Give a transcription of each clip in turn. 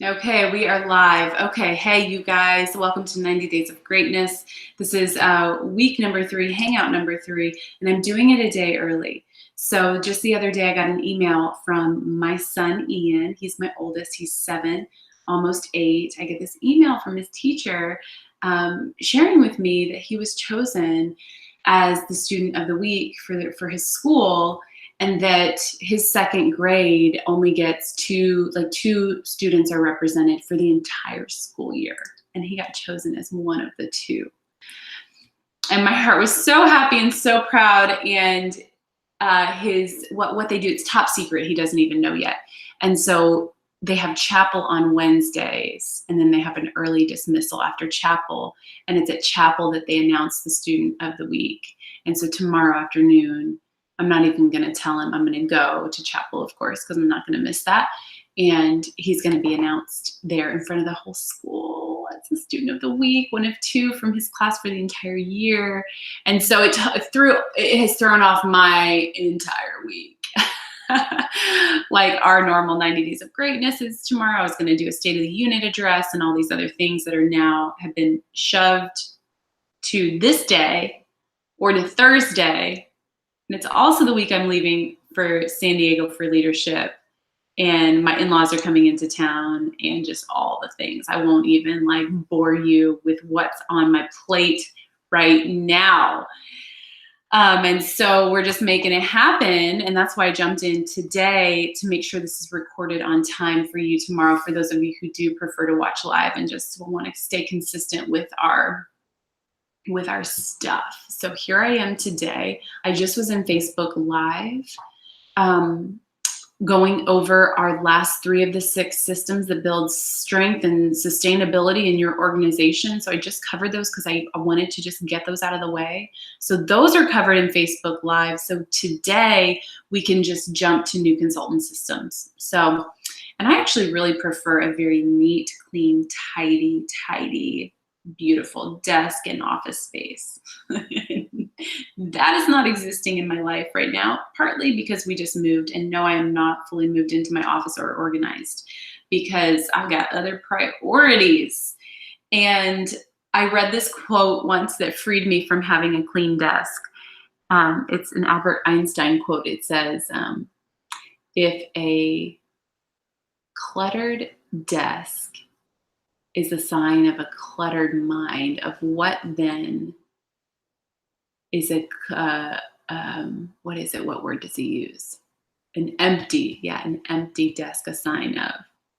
Okay, we are live. Okay, hey, you guys, welcome to 90 Days of Greatness. This is week number 3, hangout number 3, and I'm doing it a day early. So just the other day, I got an email from my son, Ian. He's my oldest. He's 7, almost 8. I get this email from his teacher sharing with me that he was chosen as the student of the week for his school, and that his second grade only gets two students are represented for the entire school year. And he got chosen as one of the 2. And my heart was so happy and so proud. And what they do, it's top secret. He doesn't even know yet. And so they have chapel on Wednesdays, and then they have an early dismissal after chapel. And it's at chapel that they announce the student of the week. And so tomorrow afternoon, I'm not even going to tell him I'm going to go to chapel, of course, because I'm not going to miss that. And he's going to be announced there in front of the whole school as the student of the week, one of 2 from his class for the entire year. And so it has thrown off my entire week. Like our normal 90 Days of Greatness is tomorrow. I was going to do a State of the Unit address and all these other things that have been shoved to this day or to Thursday. And it's also the week I'm leaving for San Diego for leadership. And my in-laws are coming into town and just all the things. I won't even bore you with what's on my plate right now. And so we're just making it happen. And that's why I jumped in today to make sure this is recorded on time for you tomorrow, for those of you who do prefer to watch live and just want to stay consistent with our stuff. So here I am today. I just was in Facebook Live, going over our last 3 of the 6 systems that build strength and sustainability in your organization. So I just covered those because I wanted to just get those out of the way. So those are covered in Facebook Live. So today we can just jump to new consultant systems. So, and I actually really prefer a very neat, clean, tidy, beautiful desk and office space. That is not existing in my life right now, partly because we just moved, and no, I am not fully moved into my office or organized because I've got other priorities. And I read this quote once that freed me from having a clean desk. It's an Albert Einstein quote. It says, if a cluttered desk is a sign of a cluttered mind, of what then is what word does he use? An empty desk a sign of.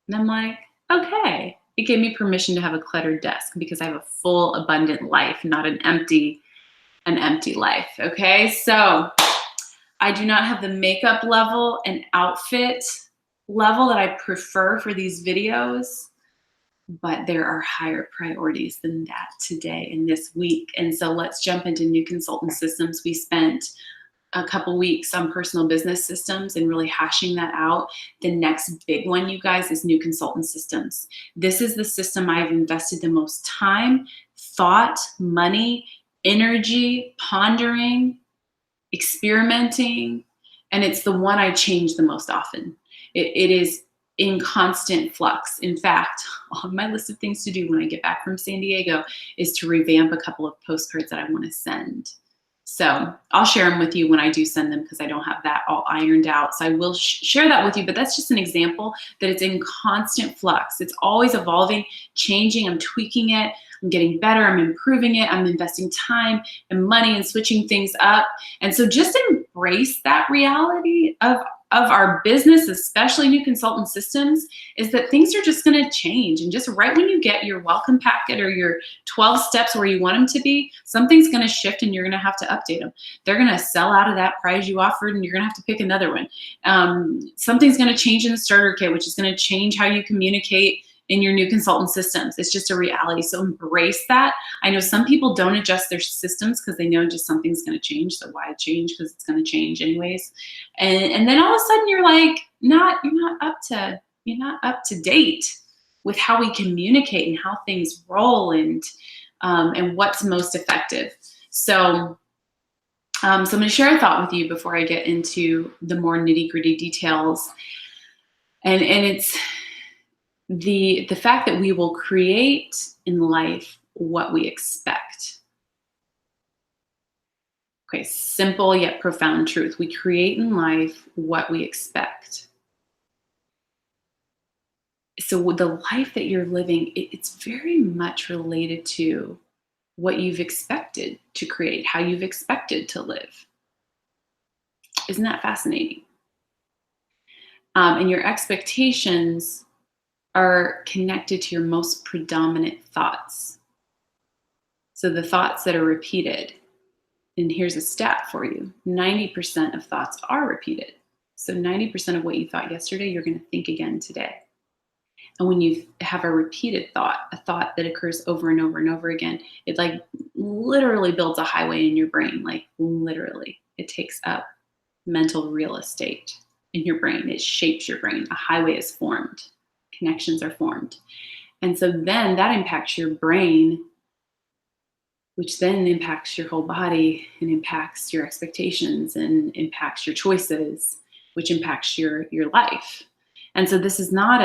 And I'm like, okay. It gave me permission to have a cluttered desk because I have a full, abundant life, not an empty life. Okay, so I do not have the makeup level and outfit level that I prefer for these videos, but there are higher priorities than that today and this week. And so let's jump into new consultant systems. We spent a couple weeks on personal business systems and really hashing that out. The next big one, you guys, is new consultant systems. This is the system I've invested the most time, thought, money, energy, pondering, experimenting, and it's the one I change the most often. It is in constant flux. In fact, on my list of things to do when I get back from San Diego is to revamp a couple of postcards that I want to send. So I'll share them with you when I do send them because I don't have that all ironed out. So I will share that with you, but that's just an example that it's in constant flux. It's always evolving, changing. I'm tweaking it. I'm getting better. I'm improving it. I'm investing time and money and switching things up. And so just embrace that reality of our business, especially new consultant systems, is that things are just going to change. And just right when you get your welcome packet or your 12 steps where you want them to be, something's going to shift and you're going to have to update them. They're going to sell out of that prize you offered and you're going to have to pick another one. Something's going to change in the starter kit, which is going to change how you communicate in your new consultant systems. It's just a reality. So embrace that. I know some people don't adjust their systems because they know just something's going to change. So why change? Because it's going to change anyways. And then all of a sudden you're like, you're not up to date with how we communicate and how things roll and what's most effective. So I'm going to share a thought with you before I get into the more nitty-gritty details. And it's the fact that we will create in life what we expect. Okay, simple yet profound truth. We create in life what we expect. So the life that you're living, it's very much related to what you've expected to create, how you've expected to live. Isn't that fascinating? And your expectations are connected to your most predominant thoughts. So the thoughts that are repeated. And here's a stat for you: 90% of thoughts are repeated. So 90% of what you thought yesterday, you're going to think again today. And when you have a repeated thought, a thought that occurs over and over and over again, it like literally builds a highway in your brain. Like literally, it takes up mental real estate in your brain. It shapes your brain. A highway is formed. Connections are formed. And so then that impacts your brain, which then impacts your whole body and impacts your expectations and impacts your choices, which impacts your life. And so this is not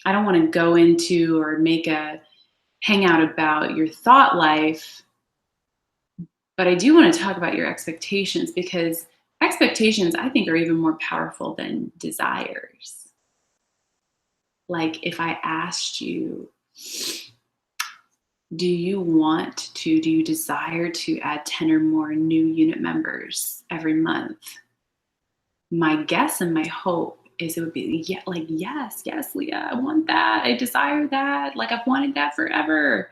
I don't want to go into or make a hangout about your thought life, but I do want to talk about your expectations, because expectations, I think, are even more powerful than desires. Like if I asked you, do you desire to add 10 or more new unit members every month? My guess and my hope is it would be, yeah, like, yes, Leah, I want that. I desire that. Like I've wanted that forever.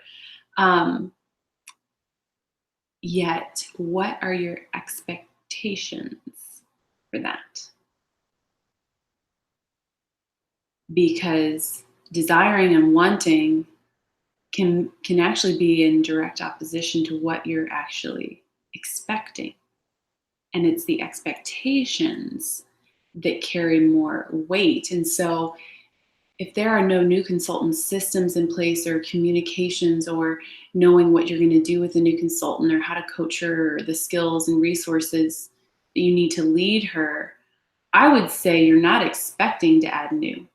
Yet, what are your expectations for that? Because desiring and wanting can actually be in direct opposition to what you're actually expecting. And it's the expectations that carry more weight. And so if there are no new consultant systems in place, or communications, or knowing what you're going to do with a new consultant, or how to coach her, or the skills and resources that you need to lead her, I would say you're not expecting to add new.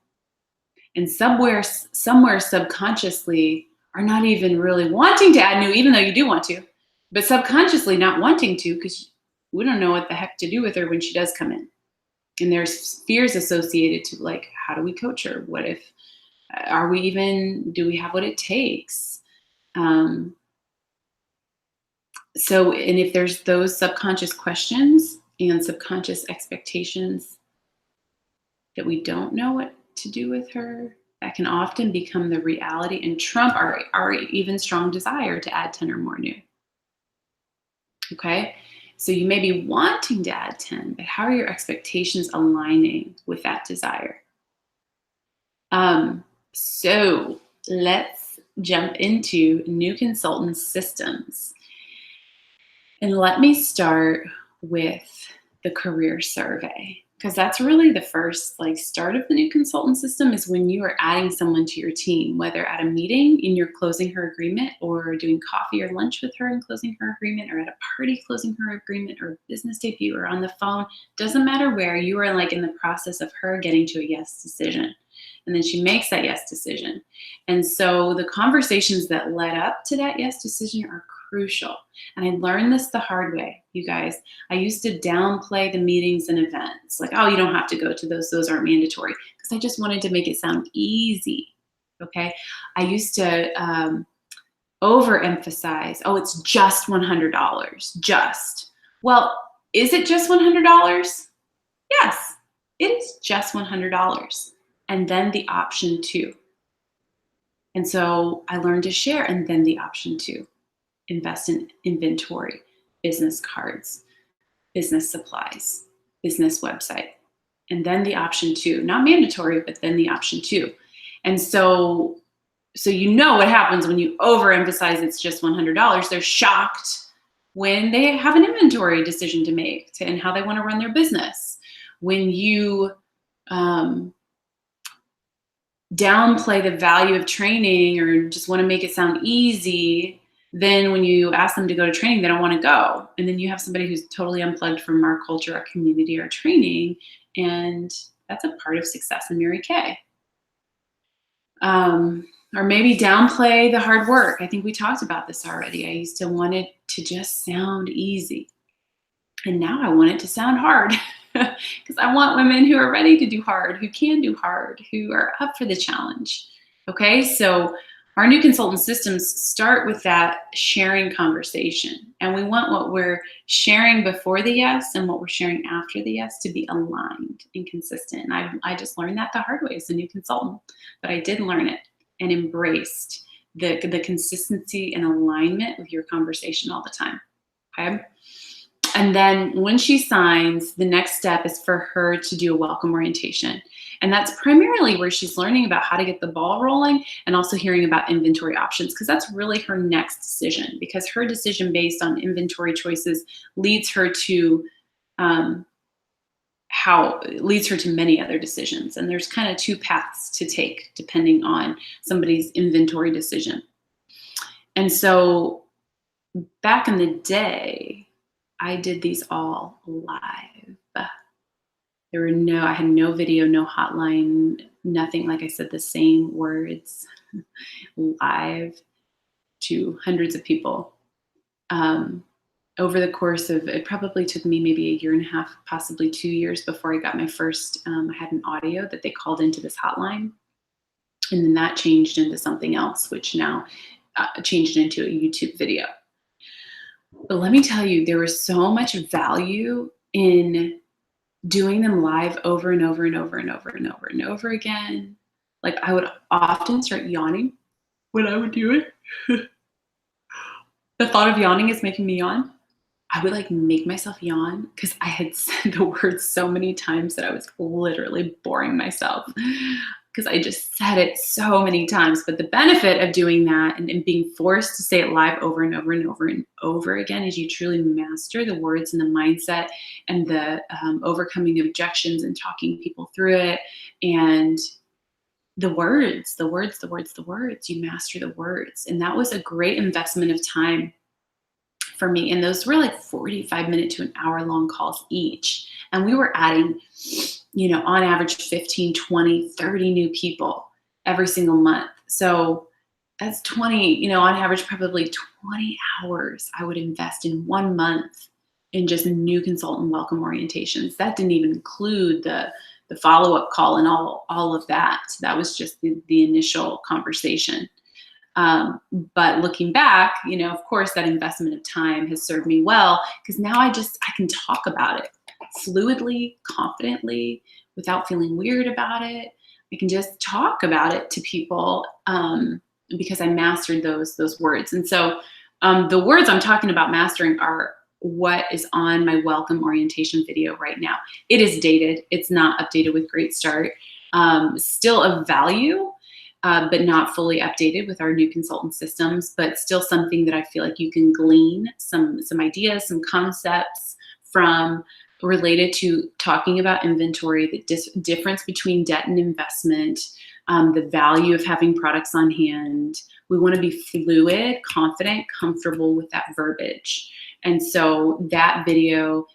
And somewhere subconsciously are not even really wanting to add new, even though you do want to, but subconsciously not wanting to, because we don't know what the heck to do with her when she does come in. And there's fears associated to, like, how do we coach her? What if, do we have what it takes? And if there's those subconscious questions and subconscious expectations that we don't know what to do with her, that can often become the reality and trump our even strong desire to add 10 or more new. Okay? So you may be wanting to add 10, but how are your expectations aligning with that desire? So let's jump into new consultant systems. And let me start with the career survey, because that's really the first start of the new consultant system, is when you are adding someone to your team, whether at a meeting and you're closing her agreement, or doing coffee or lunch with her and closing her agreement, or at a party closing her agreement, or business debut, or on the phone. Doesn't matter where, you are in the process of her getting to a yes decision. And then she makes that yes decision. And so the conversations that led up to that yes decision are crucial. And I learned this the hard way, you guys. I used to downplay the meetings and events. Like, oh, you don't have to go to those. Those aren't mandatory. Because I just wanted to make it sound easy. Okay. I used to overemphasize, oh, it's just $100. Just. Well, is it just $100? Yes, it is just $100. And then the option 2. And so I learned to share, and then the option 2. Invest in inventory, business cards, business supplies, business website. And then the option 2, not mandatory, but then the option 2. And so you know what happens when you overemphasize it's just $100. They're shocked when they have an inventory decision to make and how they want to run their business. When you downplay the value of training, or just want to make it sound easy, then when you ask them to go to training, they don't want to go. And then you have somebody who's totally unplugged from our culture, our community, our training. And that's a part of success in Mary Kay. Or maybe downplay the hard work. I think we talked about this already. I used to want it to just sound easy. And now I want it to sound hard because I want women who are ready to do hard, who can do hard, who are up for the challenge. Okay, so our new consultant systems start with that sharing conversation. And we want what we're sharing before the yes and what we're sharing after the yes to be aligned and consistent. And I just learned that the hard way as a new consultant, but I did learn it and embraced the consistency and alignment with your conversation all the time. Okay. And then when she signs, the next step is for her to do a welcome orientation. And that's primarily where she's learning about how to get the ball rolling and also hearing about inventory options, because that's really her next decision, because her decision based on inventory choices leads her to many other decisions. And there's kind of two paths to take depending on somebody's inventory decision. And so back in the day, I did these all live. I had no video, no hotline, nothing. Like I said, the same words live to hundreds of people. Over the course of, it probably took me maybe a year and a half, possibly 2 years before I got my first, I had an audio that they called into this hotline. And then that changed into something else, which now changed into a YouTube video. But let me tell you, there was so much value in doing them live over and over and over and over and over and over again. Like I would often start yawning when I would do it. The thought of yawning is making me yawn. I would like make myself yawn because I had said the words so many times that I was literally boring myself because I just said it so many times. But the benefit of doing that and being forced to say it live over and over and over and over again is you truly master the words and the mindset and the overcoming objections and talking people through it. And the words, you master the words. And that was a great investment of time for me. And those were like 45-minute to an hour-long calls each. And we were adding, on average 15, 20, 30 new people every single month. So that's 20, on average, probably 20 hours I would invest in 1 month in just new consultant welcome orientations. That didn't even include the follow-up call and all of that. That was just the initial conversation. But looking back, of course, that investment of time has served me well because now I can talk about it fluidly, confidently, without feeling weird about it. I can just talk about it to people because I mastered those words. And so the words I'm talking about mastering are what is on my welcome orientation video right now. It is dated. It's not updated with Great Start. Still of value, but not fully updated with our new consultant systems, but still something that I feel like you can glean some ideas, some concepts from related to talking about inventory, the difference between debt and investment, the value of having products on hand. We want to be fluid, confident, comfortable with that verbiage. And so that video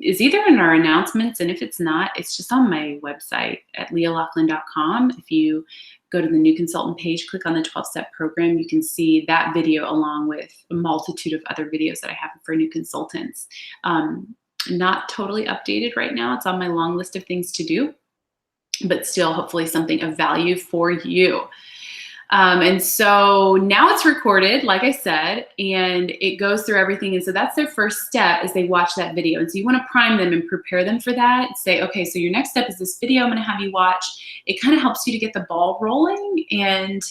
is either in our announcements, and if it's not, it's just on my website at lealaughlin.com. If you go to the new consultant page, click on the 12-step program, you can see that video along with a multitude of other videos that I have for new consultants. Not totally updated right now. It's on my long list of things to do, but still hopefully something of value for you. And so now it's recorded, like I said, and it goes through everything. And so that's their first step as they watch that video. And so you want to prime them and prepare them for that. Say, okay, so your next step is this video I'm going to have you watch. It kind of helps you to get the ball rolling and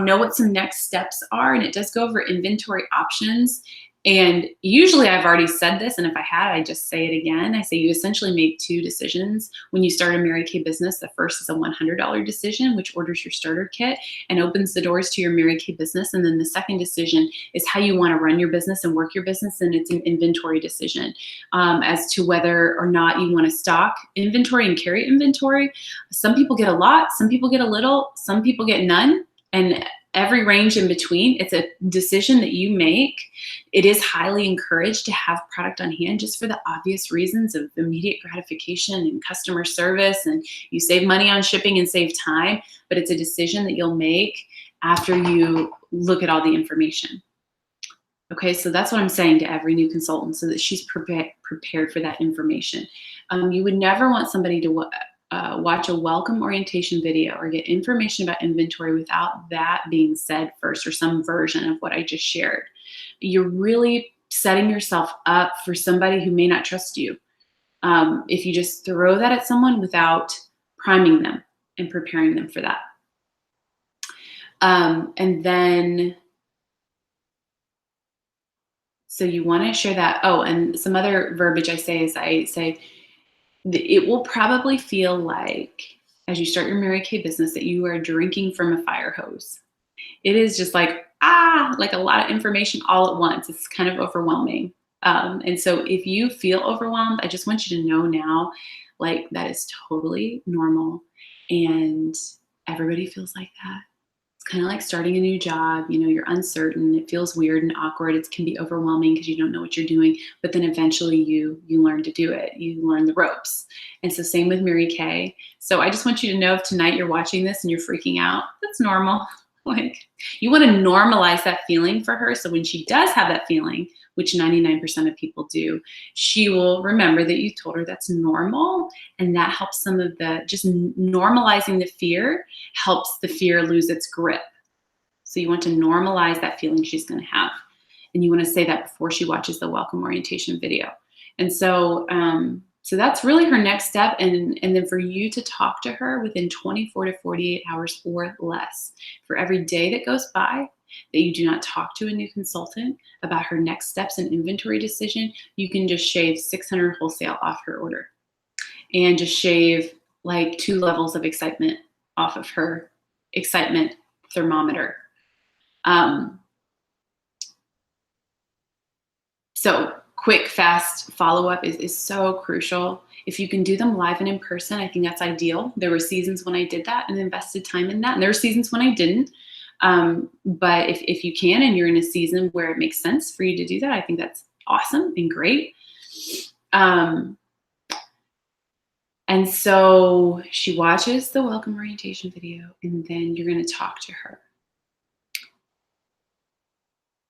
know what some next steps are. And it does go over inventory options. And usually I've already said this, and if I had, I just say it again. I say you essentially make two decisions when you start a Mary Kay business. The first is a $100 decision, which orders your starter kit and opens the doors to your Mary Kay business. And then the second decision is how you want to run your business and work your business, and it's an inventory decision as to whether or not you want to stock inventory and carry inventory. Some people get a lot, some people get a little, some people get none. And every range in between. It's a decision that you make. It is highly encouraged to have product on hand just for the obvious reasons of immediate gratification and customer service, and you save money on shipping and save time, but it's a decision that you'll make after you look at all the information. Okay, so that's what I'm saying to every new consultant, so that she's prepared for that information. You would never want somebody to watch a welcome orientation video or get information about inventory without that being said first, or some version of what I just shared. You're really setting yourself up for somebody who may not trust you if you just throw that at someone without priming them and preparing them for that. And then, so you want to share that. Oh, and some other verbiage I say is it will probably feel like, as you start your Mary Kay business, that you are drinking from a fire hose. It is just like a lot of information all at once. It's kind of overwhelming. And so if you feel overwhelmed, I just want you to know now, like, that is totally normal. And everybody feels like that. It's kind of like starting a new job. You know, you're uncertain. It feels weird and awkward. It can be overwhelming because you don't know what you're doing. But then eventually you learn to do it. You learn the ropes. And so same with Mary Kay. So I just want you to know, if tonight you're watching this and you're freaking out, that's normal. Like, you want to normalize that feeling for her. So when she does have that feeling, which 99% of people do, she will remember that you told her that's normal. And that helps some of the, just normalizing the fear helps the fear lose its grip. So you want to normalize that feeling she's going to have. And you want to say that before she watches the welcome orientation video. And so, so that's really her next step. And then for you to talk to her within 24 to 48 hours or less. For every day that goes by that you do not talk to a new consultant about her next steps in inventory decision, you can just shave $600 wholesale off her order, and just shave like 2 levels of excitement off of her excitement thermometer. So quick, fast follow-up is so crucial. If you can do them live and in person, I think that's ideal. There were seasons when I did that and invested time in that, and there were seasons when I didn't. But if you can, and you're in a season where it makes sense for you to do that, I think that's awesome and great. And so she watches the welcome orientation video, and then you're going to talk to her.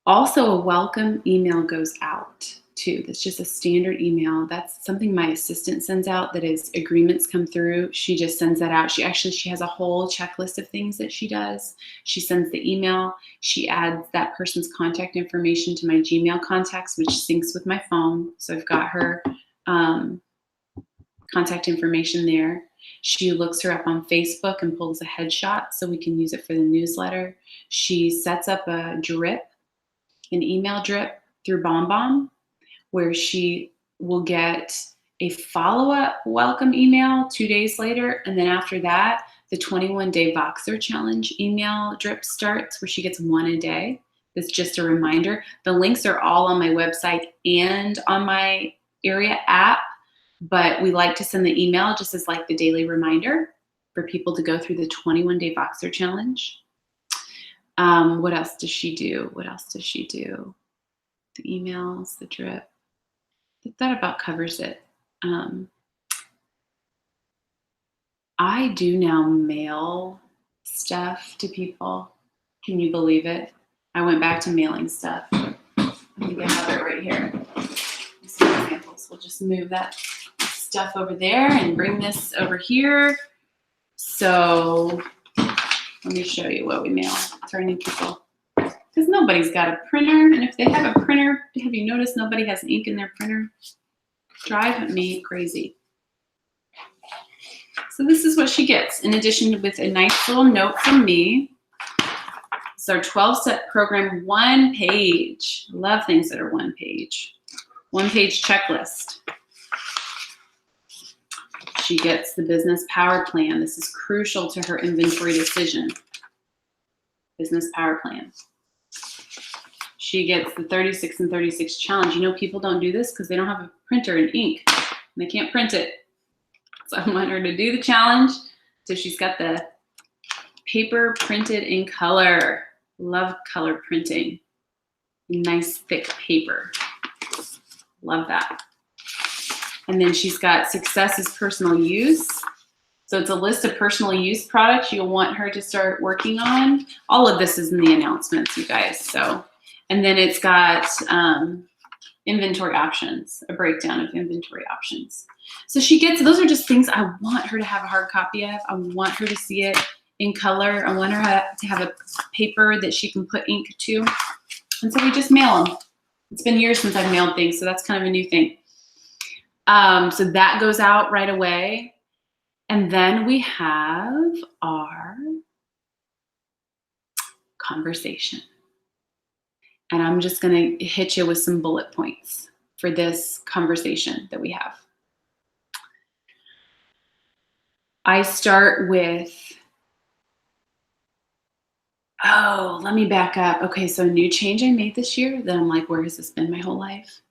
Also, a welcome email goes out too. That's just a standard email. That's something my assistant sends out, that is agreements come through. She just sends that out. She has a whole checklist of things that she does. She sends the email. She adds that person's contact information to my Gmail contacts, which syncs with my phone. So I've got her contact information there. She looks her up on Facebook and pulls a headshot so we can use it for the newsletter. She sets up a drip, an email drip through BombBomb, where she will get a follow-up welcome email 2 days later. And then after that, the 21-day Voxer challenge email drip starts, where she gets 1 a day. That's just a reminder. The links are all on my website and on my Area app, but we like to send the email just as like the daily reminder for people to go through the 21-day Voxer challenge. What else does she do? The emails, the drip. I think that about covers it. I do now mail stuff to people. Can you believe it? I went back to mailing stuff. I think I have it right here. Some examples. We'll just move that stuff over there and bring this over here. So let me show you what we mail to our new people. Because nobody's got a printer, and if they have a printer, have you noticed nobody has ink in their printer? Drive me crazy. So this is what she gets, in addition with a nice little note from me. It's our 12-step program, 1 page. Love things that are 1 page. 1 page checklist. She gets the business power plan. This is crucial to her inventory decision. Business power plan. She gets the 36 and 36 challenge. You know, people don't do this because they don't have a printer and ink. And they can't print it. So I want her to do the challenge. So she's got the paper printed in color. Love color printing. Nice thick paper. Love that. And then she's got success is personal use. So it's a list of personal use products you'll want her to start working on. All of this is in the announcements, you guys. So, and then it's got inventory options, a breakdown of inventory options. So she gets, those are just things I want her to have a hard copy of. I want her to see it in color. I want her to have a paper that she can put ink to. And so we just mail them. It's been years since I've mailed things, so that's kind of a new thing. So that goes out right away. And then we have our conversation. And I'm just going to hit you with some bullet points for this conversation that we have. I start with, oh, let me back up. Okay, so a new change I made this year that I'm like, where has this been my whole life?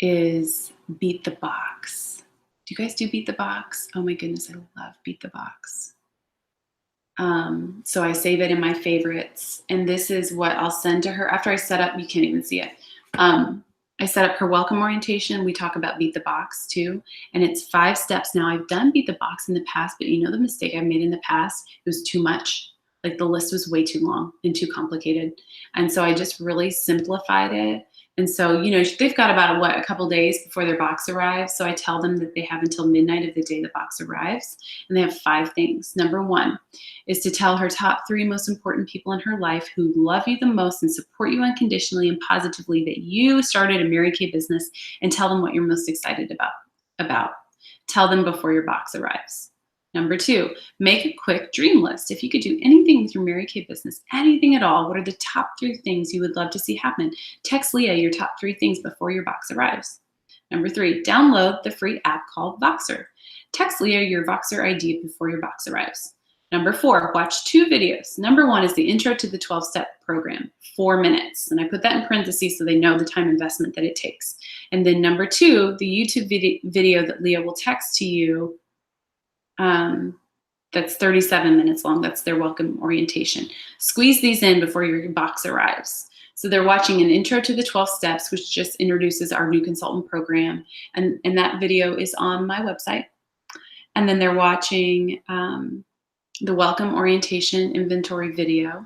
Is beat the box. Do you guys do beat the box? Oh my goodness, I love beat the box. So I save it in my favorites. And this is what I'll send to her after I set up, you can't even see it. I set up her welcome orientation. We talk about beat the box too. And it's 5 steps. Now I've done beat the box in the past, but you know the mistake I made in the past? It was too much. Like the list was way too long and too complicated. And so I just really simplified it. And so, you know, they've got about a couple days before their box arrives. So I tell them that they have until midnight of the day the box arrives, and they have 5 things. Number 1 is to tell her top 3 most important people in her life who love you the most and support you unconditionally and positively that you started a Mary Kay business, and tell them what you're most excited about. Tell them before your box arrives. Number 2, make a quick dream list. If you could do anything with your Mary Kay business, anything at all, what are the top 3 things you would love to see happen? Text Leah your top 3 things before your box arrives. Number 3, download the free app called Voxer. Text Leah your Voxer ID before your box arrives. Number 4, watch 2 videos. Number 1 is the intro to the 12-step program, 4 minutes. And I put that in parentheses so they know the time investment that it takes. And then number 2, the YouTube video that Leah will text to you. That's 37 minutes long. That's their welcome orientation. Squeeze these in before your box arrives. So they're watching an intro to the 12 steps, which just introduces our new consultant program. And that video is on my website. And then they're watching the welcome orientation inventory video.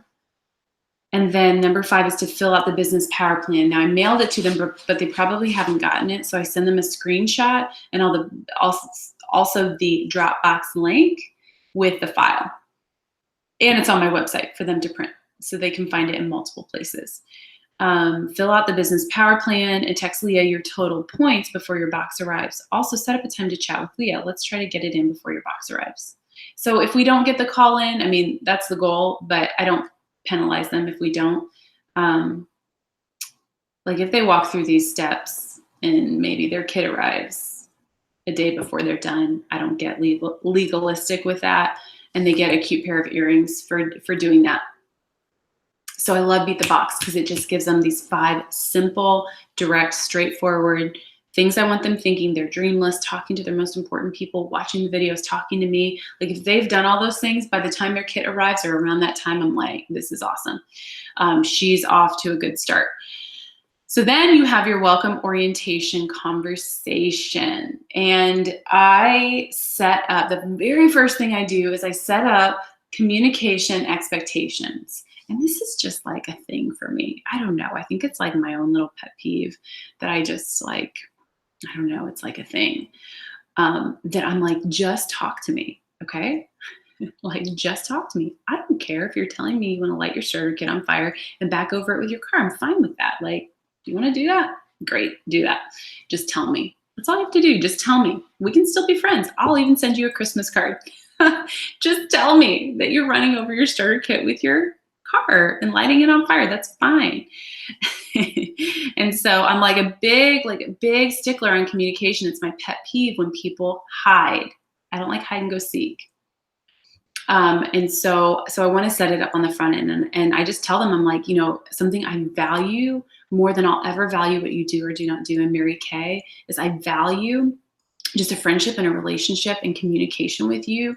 And then number 5 is to fill out the business power plan. Now I mailed it to them, but they probably haven't gotten it. So I send them a screenshot and also the Dropbox link with the file. And it's on my website for them to print so they can find it in multiple places. Fill out the business power plan and text Leah your total points before your box arrives. Also set up a time to chat with Leah. Let's try to get it in before your box arrives. So if we don't get the call in, I mean, that's the goal, but I don't penalize them if we don't. Like if they walk through these steps and maybe their kid arrives a day before they're done, I don't get legalistic with that, and they get a cute pair of earrings for doing that. So I love Beat the Box because it just gives them these 5 simple, direct, straightforward things I want them thinking, their dream list, talking to their most important people, watching the videos, talking to me. Like if they've done all those things, by the time their kid arrives or around that time, I'm like, this is awesome. She's off to a good start. So then you have your welcome orientation conversation. And I set up, the very first thing I do is I set up communication expectations. And this is just like a thing for me. I don't know. I think it's like my own little pet peeve that I just like, I don't know. It's like a thing that I'm like, just talk to me. Okay. Like, just talk to me. I don't care if you're telling me you want to light your starter kit on fire and back over it with your car. I'm fine with that. Like, do you want to do that? Great. Do that. Just tell me. That's all you have to do. Just tell me. We can still be friends. I'll even send you a Christmas card. Just tell me that you're running over your starter kit with your car and lighting it on fire. That's fine. And so I'm like a big stickler on communication. It's my pet peeve when people hide. I don't like hide and go seek. And so I want to set it up on the front end, and I just tell them, I'm like, you know, something I value more than I'll ever value what you do or do not do in Mary Kay is I value just a friendship and a relationship and communication with you,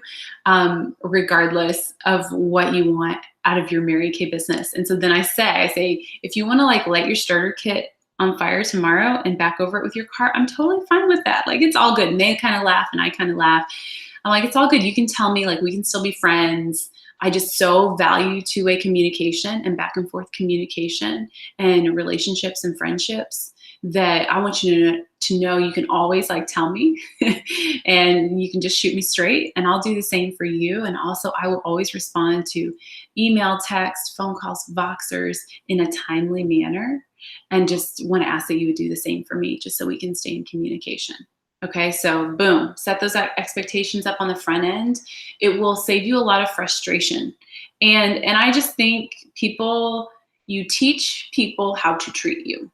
regardless of what you want out of your Mary Kay business. And so then I say, if you want to like light your starter kit on fire tomorrow and back over it with your car, I'm totally fine with that. Like, it's all good. And they kind of laugh and I kind of laugh. I'm like, it's all good. You can tell me, like, we can still be friends. I just so value two-way communication and back and forth communication and relationships and friendships that I want you to know you can always like tell me and you can just shoot me straight, and I'll do the same for you. And also I will always respond to email, text, phone calls, Voxers in a timely manner, and just want to ask that you would do the same for me, just so we can stay in communication. Okay, so boom, set those expectations up on the front end. It will save you a lot of frustration. And I just think you teach people how to treat you.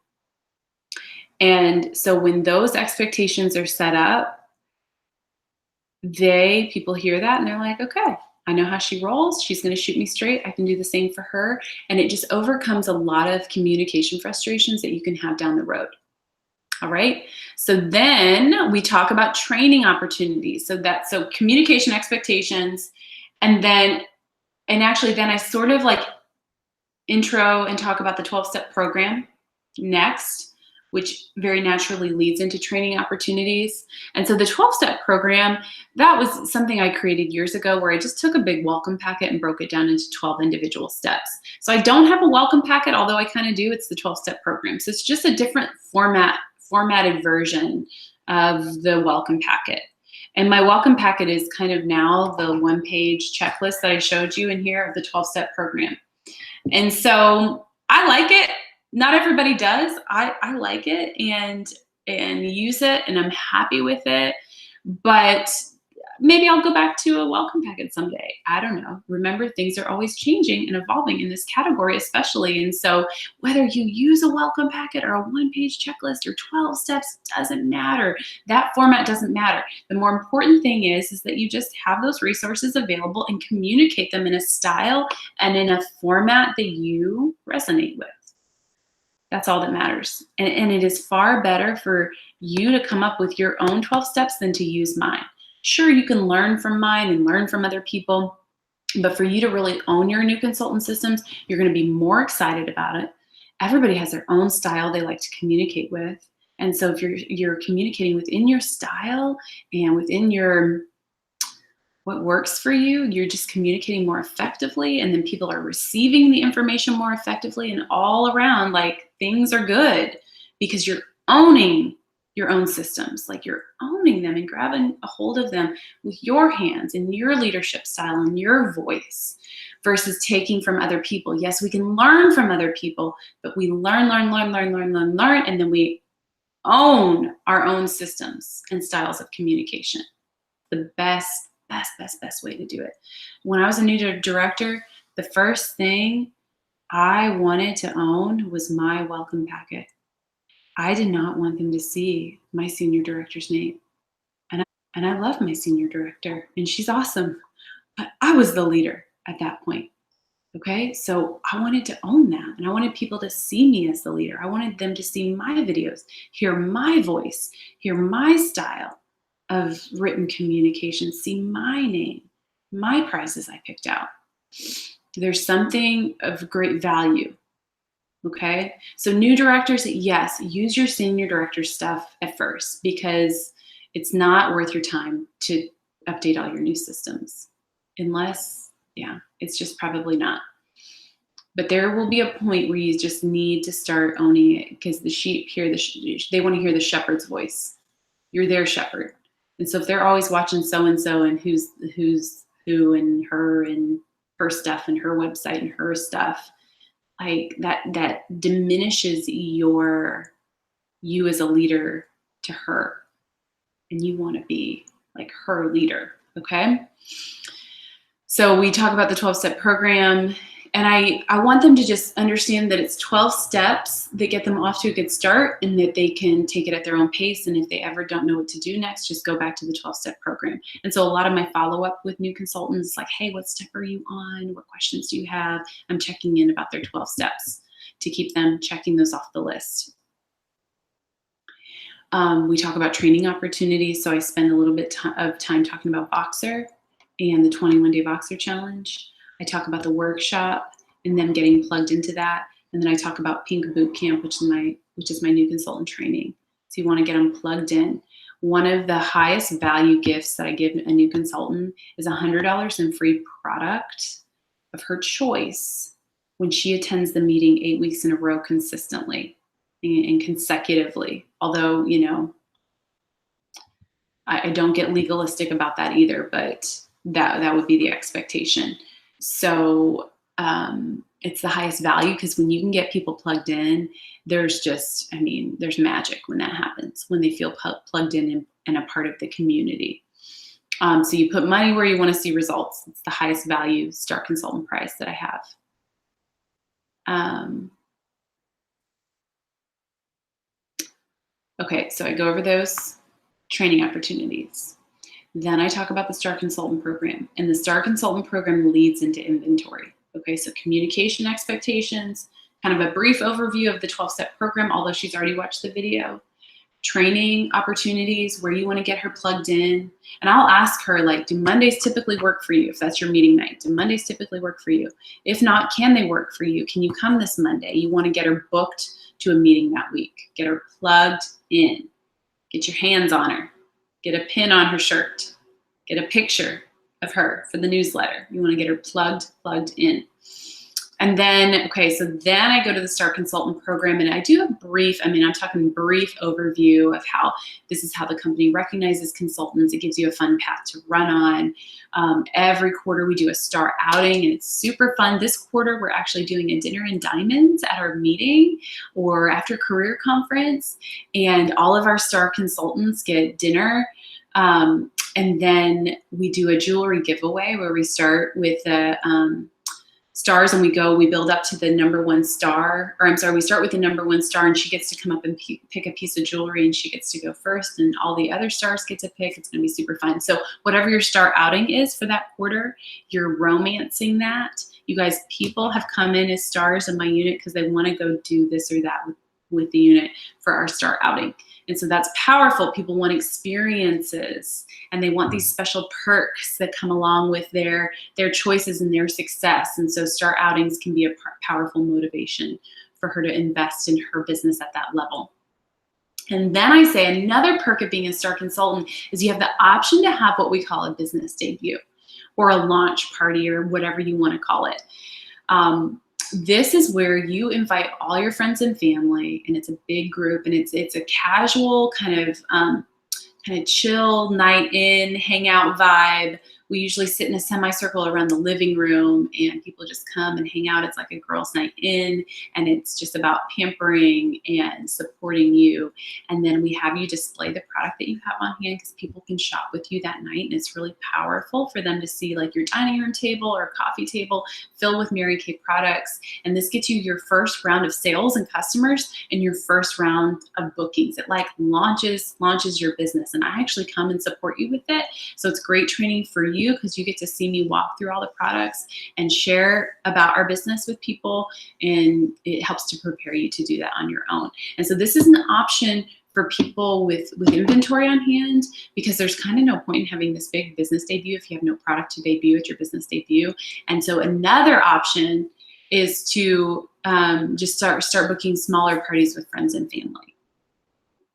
And so when those expectations are set up, people hear that and they're like, okay, I know how she rolls. She's going to shoot me straight. I can do the same for her. And it just overcomes a lot of communication frustrations that you can have down the road. All right. So then we talk about training opportunities. So communication expectations, and actually then I sort of like intro and talk about the 12-step program next, which very naturally leads into training opportunities. And so the 12-step program, that was something I created years ago, where I just took a big welcome packet and broke it down into 12 individual steps. So I don't have a welcome packet, although I kind of do. It's the 12-step program. So it's just a different formatted version of the welcome packet. And my welcome packet is kind of now the one-page checklist that I showed you in here of the 12-step program. And so I like it. Not everybody does. I like it and use it, and I'm happy with it. But maybe I'll go back to a welcome packet someday. I don't know. Remember, things are always changing and evolving in this category, especially. And so whether you use a welcome packet or a one-page checklist or 12 steps, doesn't matter. That format doesn't matter. The more important thing is that you just have those resources available and communicate them in a style and in a format that you resonate with. That's all that matters. And it is far better for you to come up with your own 12 steps than to use mine. Sure, you can learn from mine and learn from other people, but for you to really own your new consultant systems, you're going to be more excited about it. Everybody has their own style they like to communicate with. And so if you're communicating within your style and within what works for you, you're just communicating more effectively, and then people are receiving the information more effectively, and all around, like, things are good because you're owning your own systems. Like, you're owning them and grabbing a hold of them with your hands and your leadership style and your voice, versus taking from other people. Yes, we can learn from other people, but we learn, and then we own our own systems and styles of communication. The best way to do it. When I was a new director, the first thing I wanted to own was my welcome packet. I did not want them to see my senior director's name. And I love my senior director, and she's awesome, but I was the leader at that point. Okay, so I wanted to own that, and I wanted people to see me as the leader. I wanted them to see my videos, hear my voice, hear my style of written communication, see my name, my prizes I picked out. There's something of great value. Okay, so new directors, yes, use your senior director stuff at first, because it's not worth your time to update all your new systems, unless, yeah, it's just probably not. But there will be a point where you just need to start owning it, because the sheep hear they want to hear the shepherd's voice. You're their shepherd. And so if they're always watching so-and-so and who's who and her stuff and her website and her stuff, like that diminishes you as a leader to her. And you want to be like her leader, okay? So we talk about the 12-step program, and I want them to just understand that it's 12 steps that get them off to a good start, and that they can take it at their own pace. And if they ever don't know what to do next, just go back to the 12-step program. And so a lot of my follow-up with new consultants is like, hey, what step are you on? What questions do you have? I'm checking in about their 12 steps to keep them checking those off the list. We talk about training opportunities. So I spend a little bit of time talking about Voxer and the 21-day Voxer challenge. I talk about the workshop and them getting plugged into that. And then I talk about Pink Boot Camp, which is my new consultant training. So you want to get them plugged in. One of the highest value gifts that I give a new consultant is $100 in free product of her choice when she attends the meeting 8 weeks in a row consistently and consecutively. Although, you know, I don't get legalistic about that either, but that would be the expectation. So it's the highest value because when you can get people plugged in, there's just, I mean, there's magic when that happens, when they feel plugged in and a part of the community. So you put money where you want to see results. It's the highest value Start Consultant price that I have. Okay, so I go over those training opportunities. Then I talk about the Star Consultant program, and the Star Consultant program leads into inventory. Okay, so communication expectations, kind of a brief overview of the 12-step program, although she's already watched the video. Training opportunities, where you want to get her plugged in. And I'll ask her, like, do Mondays typically work for you? If that's your meeting night, do Mondays typically work for you? If not, can they work for you? Can you come this Monday? You want to get her booked to a meeting that week. Get her plugged in. Get your hands on her. Get a pin on her shirt. Get a picture of her for the newsletter. You want to get her plugged in. And then, okay, so then I go to the Start Consultant program and I do a brief, I'm talking brief overview of how this is how the company recognizes consultants. It gives you a fun path to run on. Every quarter we do a star outing and it's super fun. This quarter we're actually doing a dinner and diamonds at our meeting or after career conference, and all of our star consultants get dinner. And then we do a jewelry giveaway where we start with a stars and we build up to the number one star, we start with the number one star and she gets to come up and pick a piece of jewelry and she gets to go first and all the other stars get to pick. It's going to be super fun. So whatever your star outing is for that quarter, you're romancing that. You guys, people have come in as stars in my unit because they want to go do this or that with the unit for our star outing. And so that's powerful. People want experiences and they want these special perks that come along with their choices and their success. And so star outings can be a powerful motivation for her to invest in her business at that level. And then I say another perk of being a star consultant is you have the option to have what we call a business debut or a launch party or whatever you want to call it. This is where you invite all your friends and family, and it's a big group, and it's a casual kind of chill night in, hangout vibe. We usually sit in a semicircle around the living room and people just come and hang out. It's like a girls' night in, and it's just about pampering and supporting you. And then we have you display the product that you have on hand because people can shop with you that night. And it's really powerful for them to see like your dining room table or coffee table filled with Mary Kay products. And this gets you your first round of sales and customers and your first round of bookings. It like launches your business. And I actually come and support you with it. So it's great training for you because you get to see me walk through all the products and share about our business with people, and it helps to prepare you to do that on your own. And so this is an option for people with inventory on hand, because there's kind of no point in having this big business debut if you have no product to debut at your business debut. And so another option is to just start booking smaller parties with friends and family.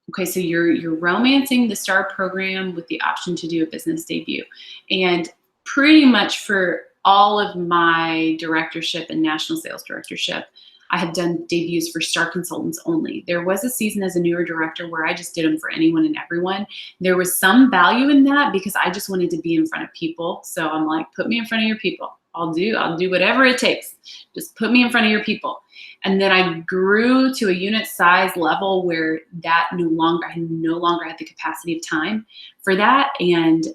Okay, so you're romancing the STAR program with the option to do a business debut. And pretty much for all of my directorship and national sales directorship, I have done debuts for STAR consultants only. There was a season as a newer director where I just did them for anyone and everyone. There was some value in that because I just wanted to be in front of people. So I'm like, put me in front of your people. I'll do whatever it takes. Just put me in front of your people. And then I grew to a unit size level where that I no longer had the capacity of time for that, and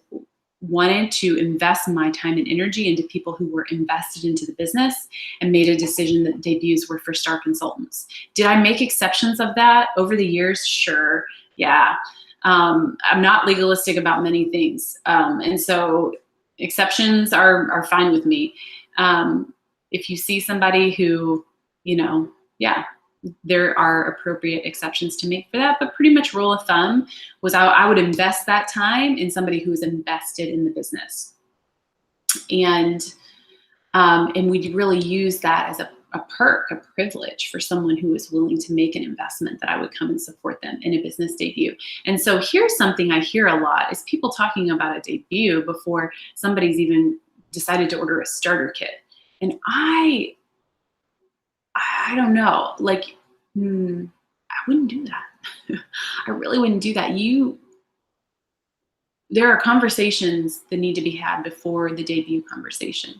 wanted to invest my time and energy into people who were invested into the business, and made a decision that debuts were for STAR consultants. Did I make exceptions of that over the years? Sure. Yeah. I'm not legalistic about many things. And so exceptions are fine with me. If you see somebody who, yeah, There are appropriate exceptions to make for that, but pretty much rule of thumb was I would invest that time in somebody who's invested in the business. And we'd really use that as a perk, a privilege for someone who is willing to make an investment, that I would come and support them in a business debut. And so here's something I hear a lot is people talking about a debut before somebody's even decided to order a starter kit. And I don't know, like, I wouldn't do that. I really wouldn't do that. There are conversations that need to be had before the debut conversation.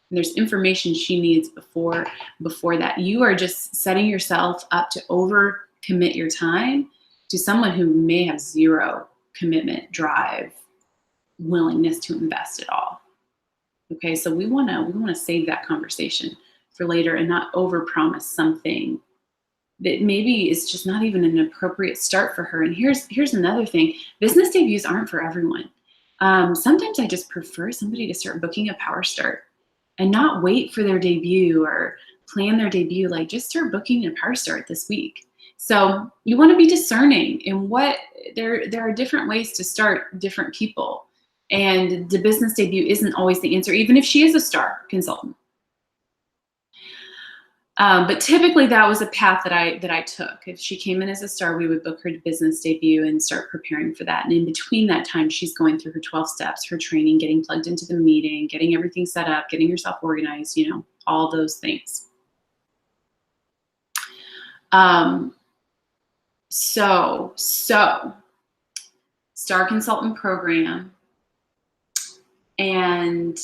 And there's information she needs before that. You are just setting yourself up to overcommit your time to someone who may have zero commitment, drive, willingness to invest at all. Okay, so we want to save that conversation for later and not overpromise something that maybe is just not even an appropriate start for her. And here's another thing. Business debuts aren't for everyone. Sometimes I just prefer somebody to start booking a power start and not wait for their debut or plan their debut. Like, just start booking a power start this week. So you want to be discerning in what there are different ways to start different people. And the business debut isn't always the answer, even if she is a star consultant. But typically that was a path that I took. If she came in as a star, we would book her business debut and start preparing for that. And in between that time, she's going through her 12 steps, her training, getting plugged into the meeting, getting everything set up, getting herself organized, all those things. So star consultant program. And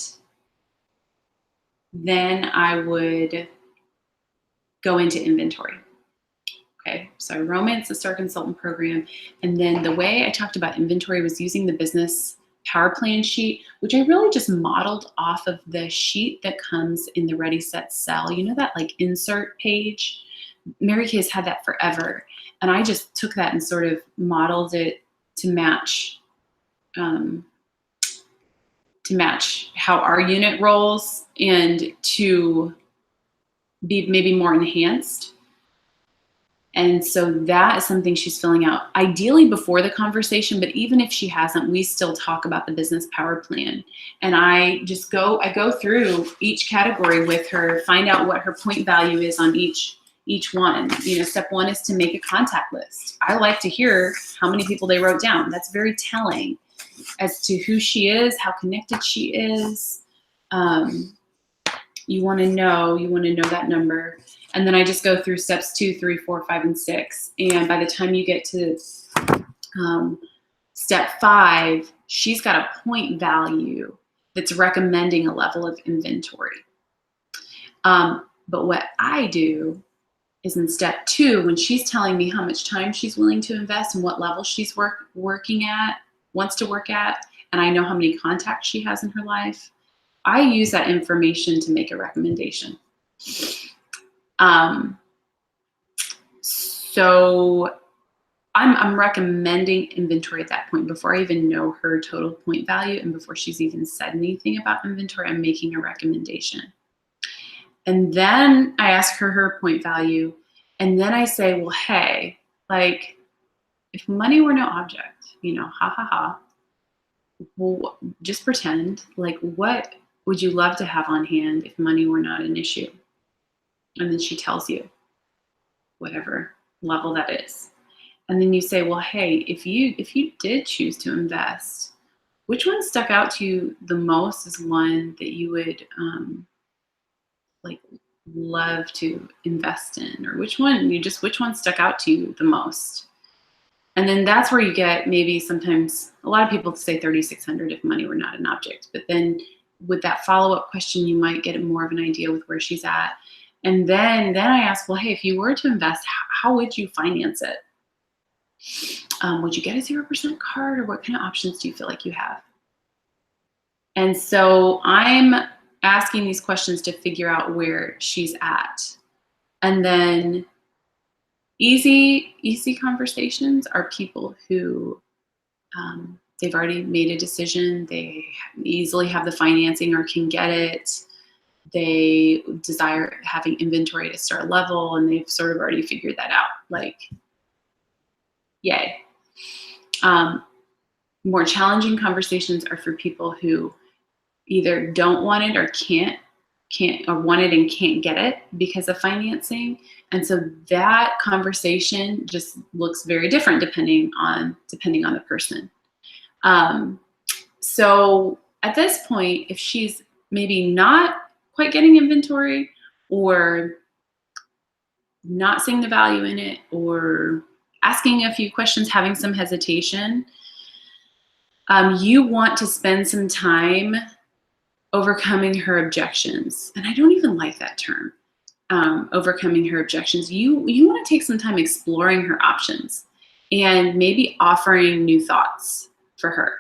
then I would go into inventory. Okay, so I romance the star consultant program. And then the way I talked about inventory was using the business power plan sheet, which I really just modeled off of the sheet that comes in the Ready, Set, Sell. You know, that like insert page? Mary Kay's had that forever. And I just took that and sort of modeled it to match how our unit rolls and to be maybe more enhanced. And so that is something she's filling out, ideally before the conversation, but even if she hasn't, we still talk about the business power plan. And I go through each category with her, find out what her point value is on each one. Step one is to make a contact list. I like to hear how many people they wrote down. That's very telling as to who she is, how connected she is. You want to know that number. And then I just go through steps 2, 3, 4, 5, and 6. And by the time you get to step 5, she's got a point value that's recommending a level of inventory. But what I do is in step 2, when she's telling me how much time she's willing to invest and what level she's wants to work at, and I know how many contacts she has in her life, I use that information to make a recommendation. So I'm recommending inventory at that point before I even know her total point value and before she's even said anything about inventory. I'm making a recommendation. And then I ask her point value, and then I say, well, hey, like, if money were no object, well, just pretend, like, what would you love to have on hand if money were not an issue? And then she tells you whatever level that is. And then you say, well, hey, if you did choose to invest, which one stuck out to you the most as one that you would love to invest in? Or which one stuck out to you the most? And then that's where you get, maybe sometimes a lot of people say 3,600 if money were not an object. But then with that follow-up question, you might get more of an idea with where she's at. And then I ask, well, hey, if you were to invest, how would you finance it? Would you get a 0% card, or what kind of options do you feel like you have? And so I'm asking these questions to figure out where she's at. And then easy conversations are people who they've already made a decision. They easily have the financing or can get it. they desire having inventory at a certain level, and they've sort of already figured that out. Like, yay. More challenging conversations are for people who either don't want it or can't or want it and can't get it because of financing. And so that conversation just looks very different depending on the person. So at this point, if she's maybe not quite getting inventory or not seeing the value in it or asking a few questions, having some hesitation, you want to spend some time overcoming her objections. And I don't even like that term, overcoming her objections. You want to take some time exploring her options and maybe offering new thoughts for her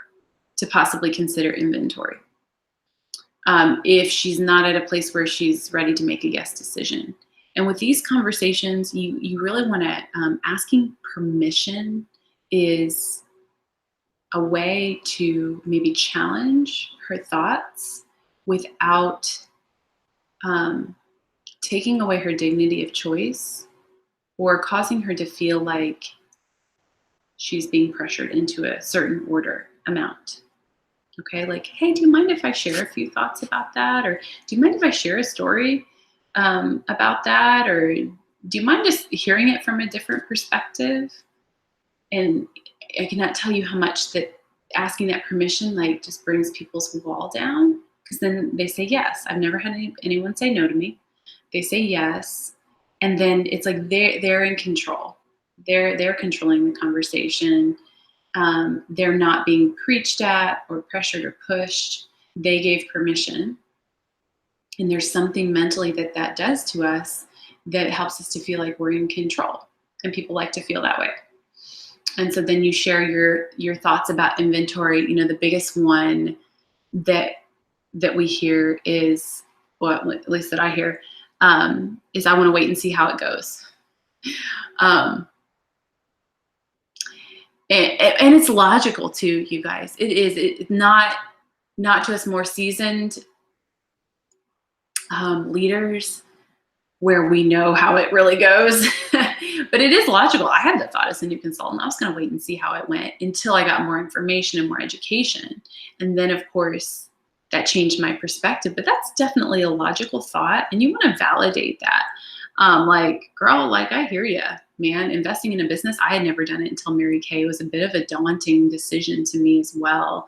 to possibly consider inventory. If she's not at a place where she's ready to make a yes decision. And with these conversations, you really want to, asking permission is a way to maybe challenge her thoughts without taking away her dignity of choice or causing her to feel like she's being pressured into a certain order amount. Okay, like, hey, do you mind if I share a few thoughts about that? Or do you mind if I share a story about that? Or do you mind just hearing it from a different perspective? And I cannot tell you how much that asking that permission like just brings people's wall down, because then they say yes. I've never had anyone say no to me. They say yes, and then it's like they're in control. They're controlling the conversation. They're not being preached at or pressured or pushed. They gave permission. And there's something mentally that does to us that helps us to feel like we're in control. And people like to feel that way. And so then you share your thoughts about inventory. You know, the biggest one that we hear is, well, at least that I hear, is I want to wait and see how it goes. And it's logical too, you guys. It is. It's not just more seasoned leaders where we know how it really goes, but it is logical. I had the thought as a new consultant. I was going to wait and see how it went until I got more information and more education. And then, of course, that changed my perspective. But that's definitely a logical thought, and you want to validate that. Like, girl, like, I hear you, man. Investing in a business, I had never done it until Mary Kay. It was a bit of a daunting decision to me as well,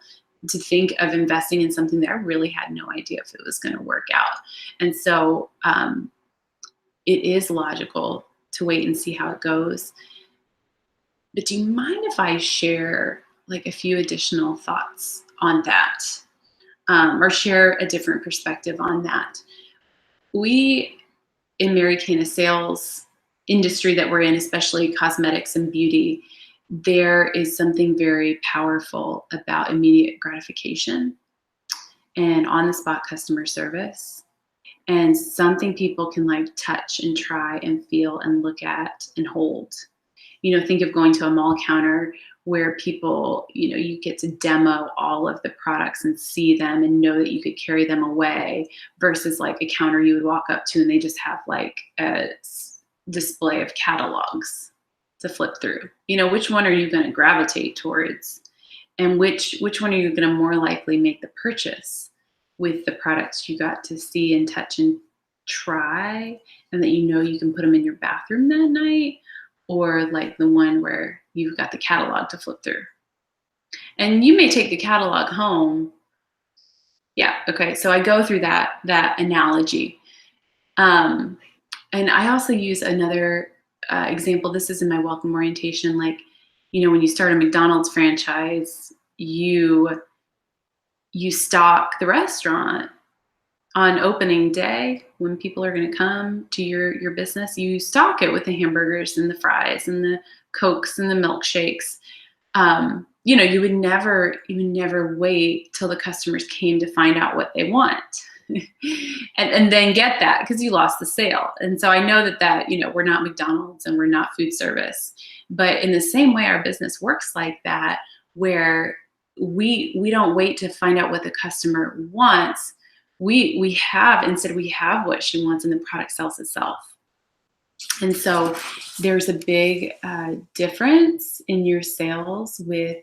to think of investing in something that I really had no idea if it was going to work out. And so it is logical to wait and see how it goes. But do you mind if I share like a few additional thoughts on that, or share a different perspective on that? We, in Mary Kay, in a sales industry that we're in, especially cosmetics and beauty, there is something very powerful about immediate gratification and on-the-spot customer service, and something people can like touch and try and feel and look at and hold. You know, think of going to a mall counter where people, you know, you get to demo all of the products and see them and know that you could carry them away, versus like a counter you would walk up to and they just have like a display of catalogs to flip through. You know, which one are you going to gravitate towards, and which one are you going to more likely make the purchase with the products you got to see and touch and try, and that you know you can put them in your bathroom that night, or like the one where you've got the catalog to flip through? And you may take the catalog home. Yeah, okay, so I go through that analogy. And I also use another example. This is in my welcome orientation. Like, you know, when you start a McDonald's franchise, you stock the restaurant on opening day when people are going to come to your business. You stock it with the hamburgers and the fries and the Cokes and the milkshakes. You know, you would never wait till the customers came to find out what they want and then get that, because you lost the sale. And so I know that, you know, we're not McDonald's and we're not food service, but in the same way, our business works like that, where we don't wait to find out what the customer wants. we have what she wants, and the product sells itself. And so there's a big difference in your sales with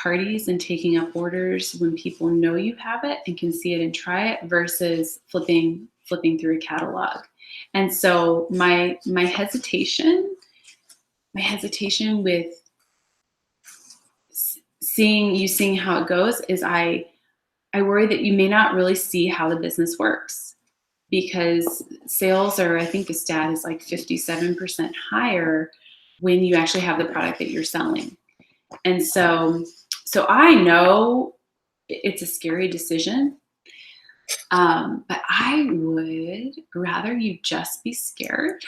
parties and taking up orders when people know you have it and can see it and try it versus flipping through a catalog. And so my hesitation with seeing how it goes is I worry that you may not really see how the business works, because sales are, I think the stat is like 57% higher when you actually have the product that you're selling. And so I know it's a scary decision, but I would rather you just be scared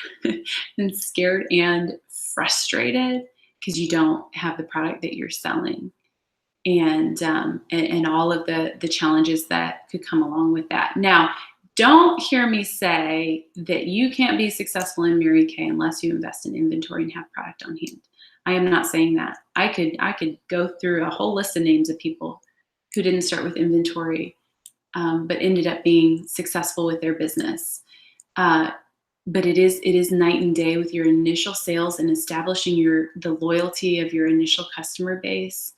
than scared and frustrated because you don't have the product that you're selling, and all of the challenges that could come along with that. Now, don't hear me say that you can't be successful in Mary Kay unless you invest in inventory and have product on hand. I am not saying that. I could go through a whole list of names of people who didn't start with inventory, but ended up being successful with their business. But it is night and day with your initial sales and establishing the loyalty of your initial customer base.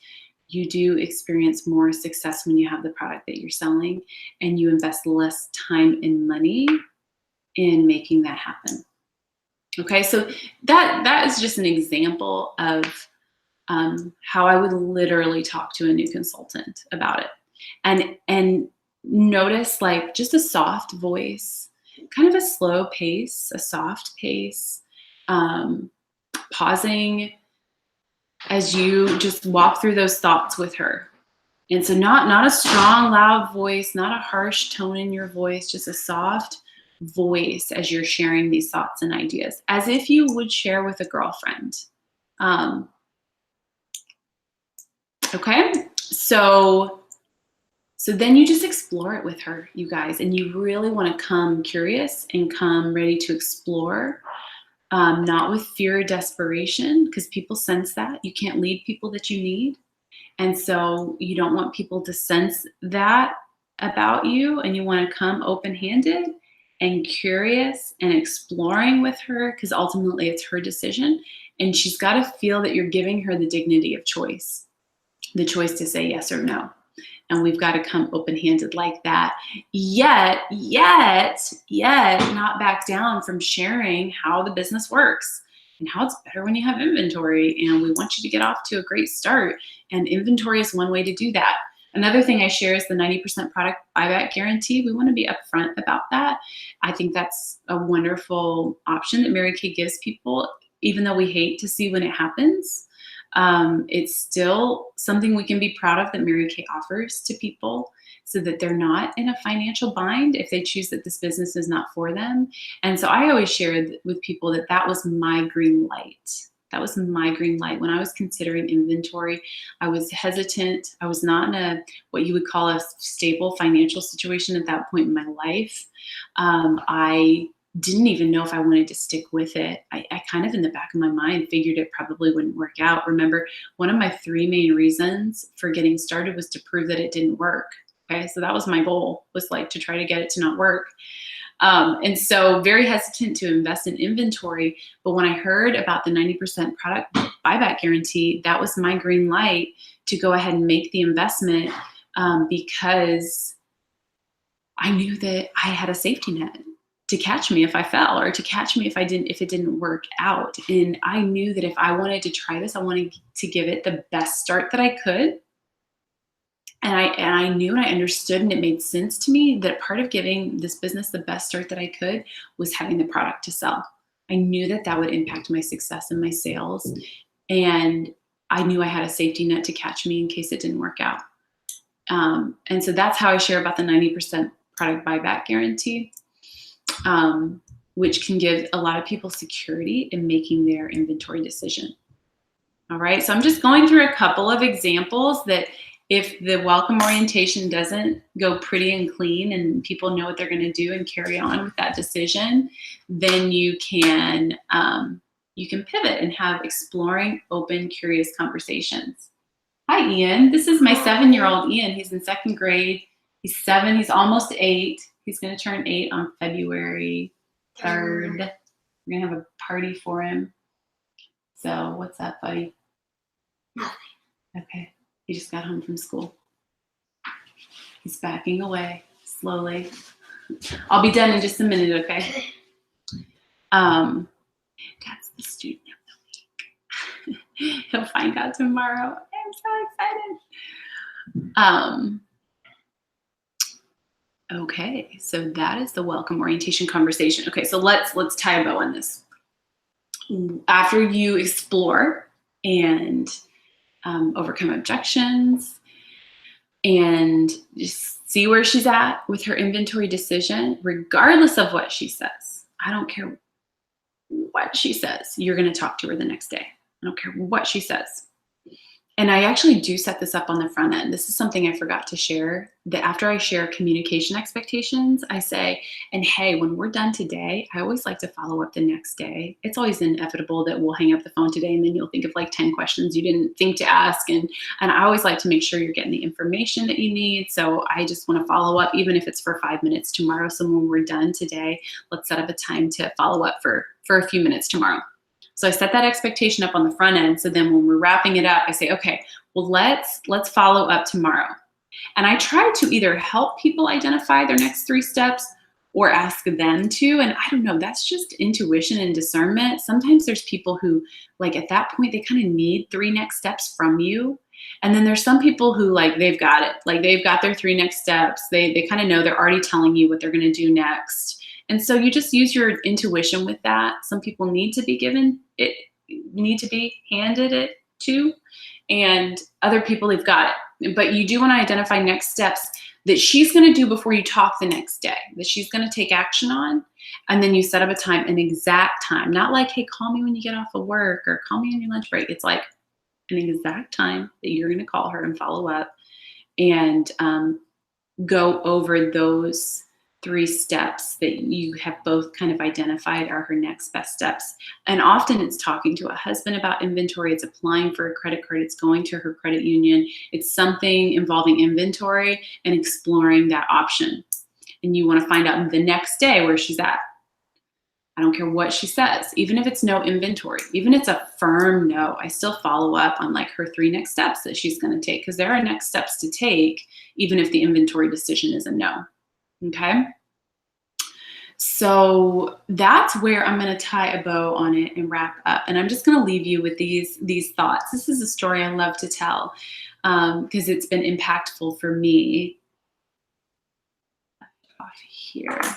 You do experience more success when you have the product that you're selling, and you invest less time and money in making that happen. Okay, so that is just an example of how I would literally talk to a new consultant about it, and notice like just a soft voice, kind of a slow pace, a soft pace, pausing as you just walk through those thoughts with her. And so not a strong, loud voice, not a harsh tone in your voice, just a soft voice as you're sharing these thoughts and ideas, as if you would share with a girlfriend. Okay, so then you just explore it with her, you guys, and you really want to come curious and come ready to explore. Not with fear or desperation, because people sense that. You can't lead people that you need. And so you don't want people to sense that about you, and you want to come open-handed and curious and exploring with her, because ultimately it's her decision. And she's got to feel that you're giving her the dignity of choice, the choice to say yes or no. And we've got to come open-handed like that, yet not back down from sharing how the business works and how it's better when you have inventory. And we want you to get off to a great start. And inventory is one way to do that. Another thing I share is the 90% product buyback guarantee. We want to be upfront about that. I think that's a wonderful option that Mary Kay gives people, even though we hate to see when it happens. It's still something we can be proud of that Mary Kay offers to people, so that they're not in a financial bind if they choose that this business is not for them. And so I always shared with people that was my green light. That was my green light. When I was considering inventory, I was hesitant. I was not in what you would call a stable financial situation at that point in my life. I didn't even know if I wanted to stick with it. I kind of in the back of my mind figured it probably wouldn't work out. Remember, one of my 3 main reasons for getting started was to prove that it didn't work. Okay, so that was my goal, was like to try to get it to not work. And so very hesitant to invest in inventory. But when I heard about the 90% product buyback guarantee, that was my green light to go ahead and make the investment, because I knew that I had a safety net to catch me if I fell, or to catch me if it didn't work out. And I knew that if I wanted to try this, I wanted to give it the best start that I could. And I knew and I understood, and it made sense to me that part of giving this business the best start that I could was having the product to sell. I knew that would impact my success and my sales. And I knew I had a safety net to catch me in case it didn't work out. And so that's how I share about the 90% product buyback guarantee, which can give a lot of people security in making their inventory decision. All right, so I'm just going through a couple of examples that if the welcome orientation doesn't go pretty and clean and people know what they're going to do and carry on with that decision, then you can pivot and have exploring, open, curious conversations. Hi, Ian. This is my 7-year-old Ian. He's in 2nd grade. He's 7. He's almost 8. He's going to turn 8 on February 3rd. We're going to have a party for him. So what's up, buddy? Nothing. Okay. He just got home from school. He's backing away slowly. I'll be done in just a minute, okay? That's the student of the week. He'll find out tomorrow. I'm so excited. Okay, so that is the welcome orientation conversation. Okay, so let's tie a bow on this. After you explore and overcome objections and just see where she's at with her inventory decision, regardless of what she says. I don't care what she says. You're going to talk to her the next day. I don't care what she says. And I actually do set this up on the front end. This is something I forgot to share, that after I share communication expectations, I say, and hey, when we're done today, I always like to follow up the next day. It's always inevitable that we'll hang up the phone today and then you'll think of like 10 questions you didn't think to ask. And I always like to make sure you're getting the information that you need. So I just want to follow up, even if it's for 5 minutes tomorrow. So when we're done today, let's set up a time to follow up for a few minutes tomorrow. So I set that expectation up on the front end. So then when we're wrapping it up, I say, okay, well, let's follow up tomorrow. And I try to either help people identify their next 3 steps or ask them to. And I don't know, that's just intuition and discernment. Sometimes there's people who, like at that point, they kind of need 3 next steps from you. And then there's some people who like, they've got it. Like they've got their 3 next steps. They kind of know, they're already telling you what they're going to do next. And so you just use your intuition with that. Some people need to be given it, need to be handed it to, and other people, they've got it. But you do want to identify next steps that she's going to do before you talk the next day, that she's going to take action on. And then you set up a time, an exact time, not like, hey, call me when you get off of work or call me on your lunch break. It's like an exact time that you're going to call her and follow up and go over those 3 steps that you have both kind of identified are her next best steps. And often it's talking to a husband about inventory. It's applying for a credit card. It's going to her credit union. It's something involving inventory and exploring that option. And you want to find out the next day where she's at. I don't care what she says, even if it's no inventory, even if it's a firm no, I still follow up on like her 3 next steps that she's going to take, because there are next steps to take, even if the inventory decision is a no. Okay. So that's where I'm going to tie a bow on it and wrap up. And I'm just going to leave you with these thoughts. This is a story I love to tell because it's been impactful for me. Off here, let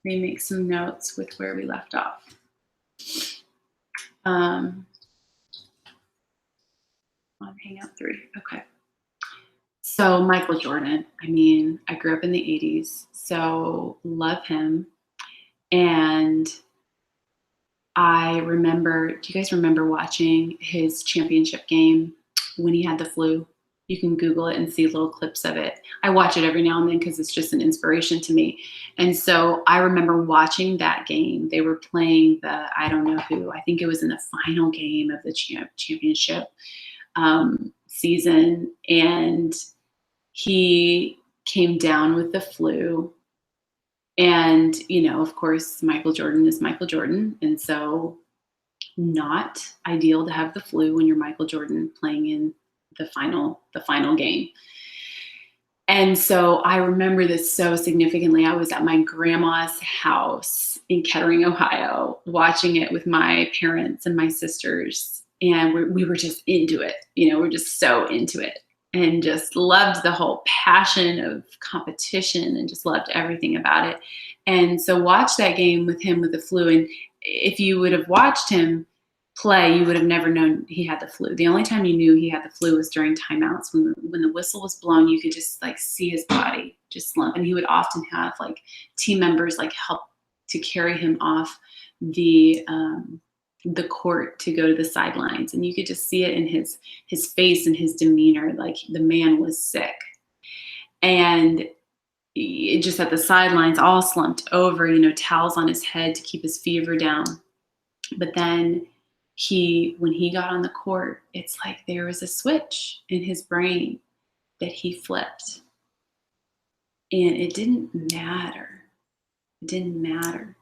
me make some notes with where we left off. On Hangout 3. Okay. So Michael Jordan, I mean, I grew up in the 80s, so love him. And I remember, do you guys remember watching his championship game when he had the flu? You can Google it and see little clips of it. I watch it every now and then because it's just an inspiration to me. And so I remember watching that game. They were playing the, I don't know who, I think it was in the final game of the championship season. And he came down with the flu. And, you know, of course, Michael Jordan is Michael Jordan. And so not ideal to have the flu when you're Michael Jordan playing in the final game. And so I remember this so significantly. I was at my grandma's house in Kettering, Ohio, watching it with my parents and my sisters. And we were just into it. You know, we're just so into it. And just loved the whole passion of competition and just loved everything about it. And so watched that game with him with the flu. And if you would have watched him play, you would have never known he had the flu. The only time you knew he had the flu was during timeouts. When the whistle was blown, you could just like see his body just slump. And he would often have like team members like help to carry him off the court to go to the sidelines, and you could just see it in his face and his demeanor, like the man was sick. And it just at the sidelines, all slumped over, you know, towels on his head to keep his fever down. But then when he got on the court, it's like there was a switch in his brain that he flipped. And it didn't matter. It didn't matter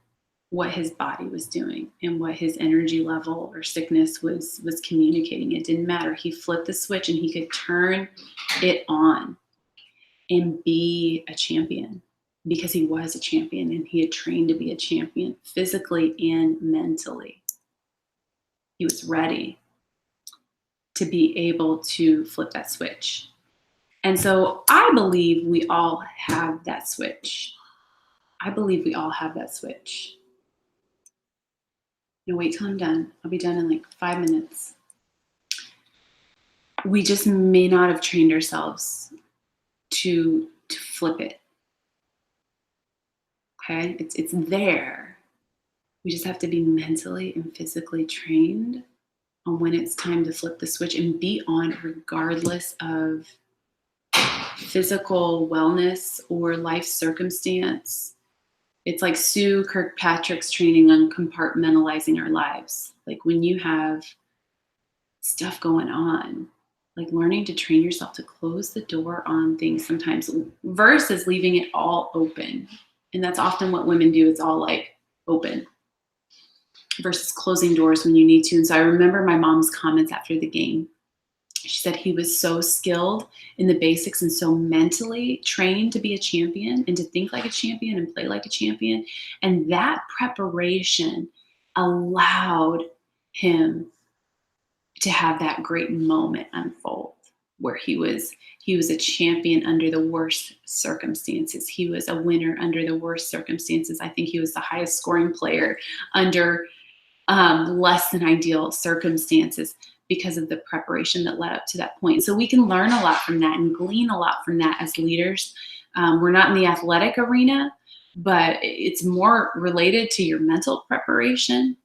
what his body was doing and what his energy level or sickness was communicating. It didn't matter. He flipped the switch and he could turn it on and be a champion, because he was a champion and he had trained to be a champion physically and mentally. He was ready to be able to flip that switch. And so I believe we all have that switch. I believe we all have that switch. No, wait till I'm done. I'll be done in like 5 minutes. We just may not have trained ourselves to flip it. Okay, it's there. We just have to be mentally and physically trained on when it's time to flip the switch and be on regardless of physical wellness or life circumstance. It's like Sue Kirkpatrick's training on compartmentalizing our lives. Like when you have stuff going on, like learning to train yourself to close the door on things sometimes versus leaving it all open. And that's often what women do. It's all like open versus closing doors when you need to. And so I remember my mom's comments after the game. She said he was so skilled in the basics and so mentally trained to be a champion and to think like a champion and play like a champion. And that preparation allowed him to have that great moment unfold where he was a champion under the worst circumstances. He was a winner under the worst circumstances. I think he was the highest scoring player under less than ideal circumstances, because of the preparation that led up to that point. So we can learn a lot from that and glean a lot from that as leaders. We're not in the athletic arena, but it's more related to your mental preparation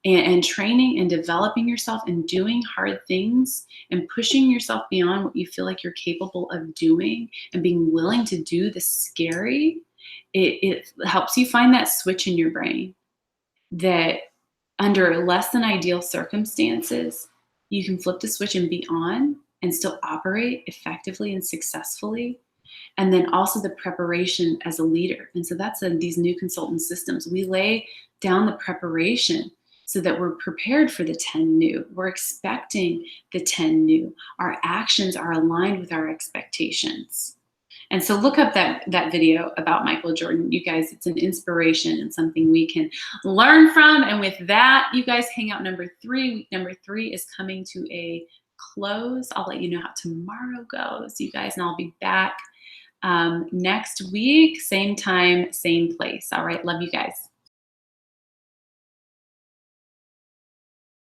and training and developing yourself and doing hard things and pushing yourself beyond what you feel like you're capable of doing and being willing to do the scary. It helps you find that switch in your brain that under less than ideal circumstances, you can flip the switch and be on and still operate effectively and successfully. And then also the preparation as a leader. And so that's in these new consultant systems. We lay down the preparation so that we're prepared for the 10 new. We're expecting the 10 new. Our actions are aligned with our expectations. And so look up that video about Michael Jordan. You guys, it's an inspiration and something we can learn from. And with that, you guys, Hangout number 3, week number 3 is coming to a close. I'll let you know how tomorrow goes, you guys, and I'll be back next week, same time, same place. All right, love you guys.